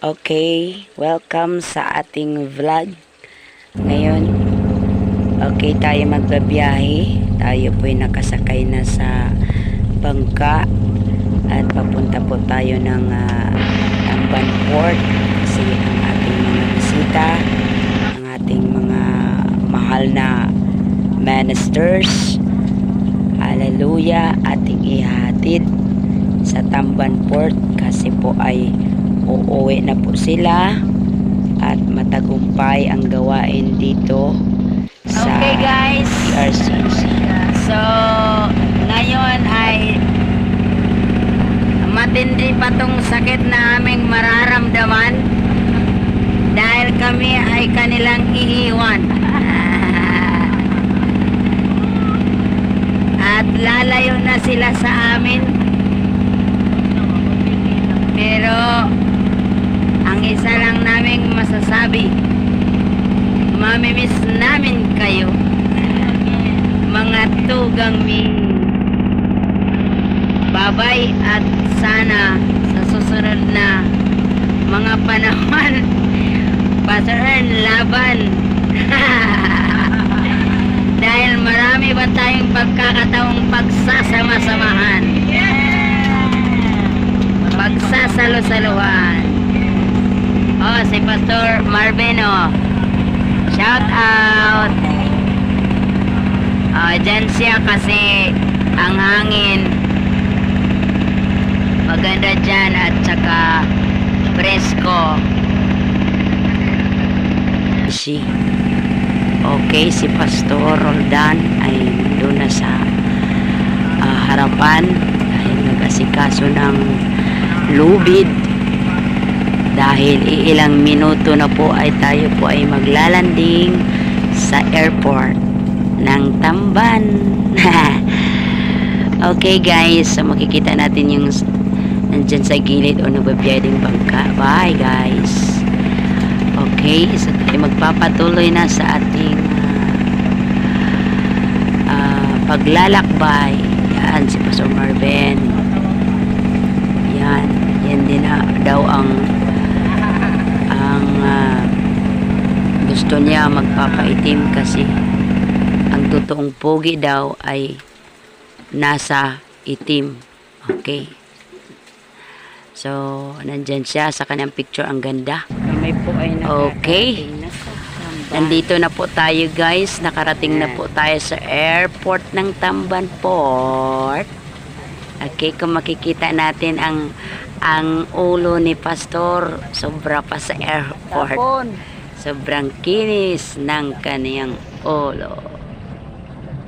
Okay, welcome sa ating vlog. Ngayon, okay tayo magbabiyahe. Tayo po'y nakasakay na sa bangka at papunta po tayo ng Tamban Port kasi ang ating mga bisita, ang ating mga mahal na ministers, hallelujah, ating ihatid sa Tamban Port kasi po ay uuwi na po sila at matagumpay ang gawain dito sa Okay guys, PRCC. so ngayon ay matindi pa tong sakit na aming mararamdaman dahil kami ay kanilang iiwan at lalayo na sila sa amin, pero ang isa lang naming masasabi, mamimiss namin kayo, mga tugang mi. Bye-bye at sana sa susunod na mga panahon, Pastor Ern, laban. Dahil marami ba tayong pagkakataong pagsasama-samahan, pagsasalo-saluhan. Oh, si Pastor Marvin, oh. Shout out. Oh, dyan siya kasi ang hangin maganda dyan at saka presko. Okay, si Pastor Roldan ay doon na sa harapan dahil nag-asikaso ng lubid. Dahil ilang minuto na po ay tayo po ay maglalanding sa airport ng Tamban. Okay guys, so makikita natin yung nandyan sa gilid o nagbabiyading bangka. Bye guys. Okay, so tayo magpapatuloy na sa ating paglalakbay. Yan, si Pastor Marvin. Yan din na daw ang gusto niya magpapaitim kasi ang totoong pogi daw ay nasa itim. Okay, so nandyan siya sa kanyang picture, ang ganda. Kami po ay Okay, nandito na po tayo guys, nakarating na po tayo sa airport ng Tamban Port. Okay, kung makikita natin ang ulo ni Pastor, sobra pa sa airport. Sobrang kinis ng kaniyang ulo.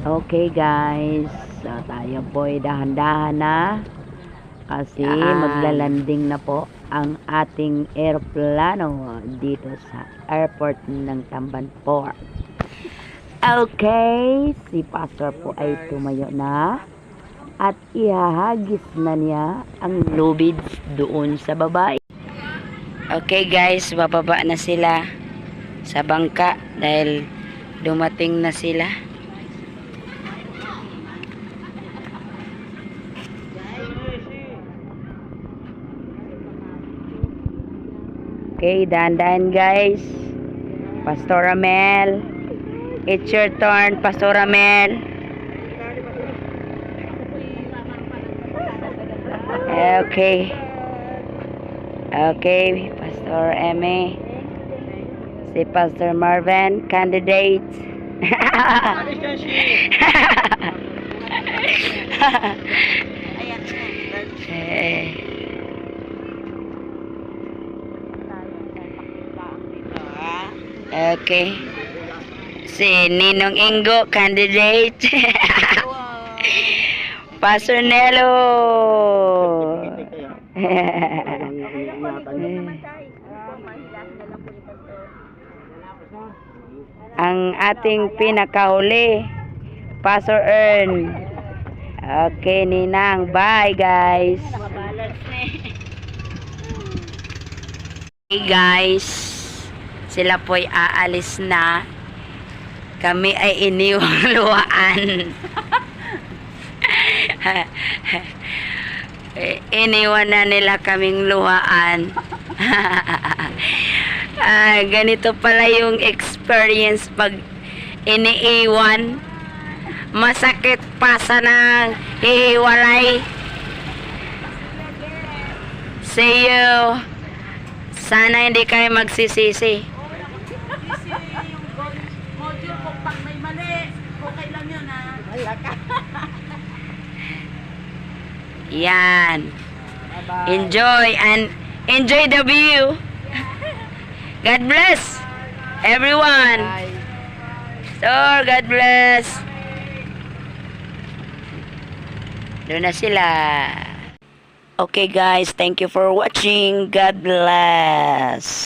Okay guys, so tayo po ay dahan-dahan na kasi maglalanding na po ang ating aeroplano dito sa airport ng Tamban Port. Okay, si Pastor po ay tumayo na at ihahagis na niya ang lubid doon sa baba. Okay guys, bababa na sila sa bangka dahil dumating na sila. Okay, dahan-dahan guys. Pastor Amel, it's your turn, Pastor Amel. Okay. Okay, Pastor Eme. Si Pastor Marvin, candidate. Okay. Si Ninong Ingo, candidate. Pastor Nelo. Ang ating pinakahuli, Pastor Ern. Okay, Ninang. Bye, guys. Hey, guys. Sila po'y aalis na. Kami ay iniwang luwaan. Iniwan na nila kaming luhaan Ganito pala yung experience pag iniiwan. Masakit pa sa nang hihiwalay. See you. Sana hindi kayo magsisisi. Module kung pag may mali, okay lang yun ha. Wala ka. Yan. Enjoy and enjoy the view. God bless everyone. So, God bless. Doon na sila. Okay guys, thank you for watching. God bless.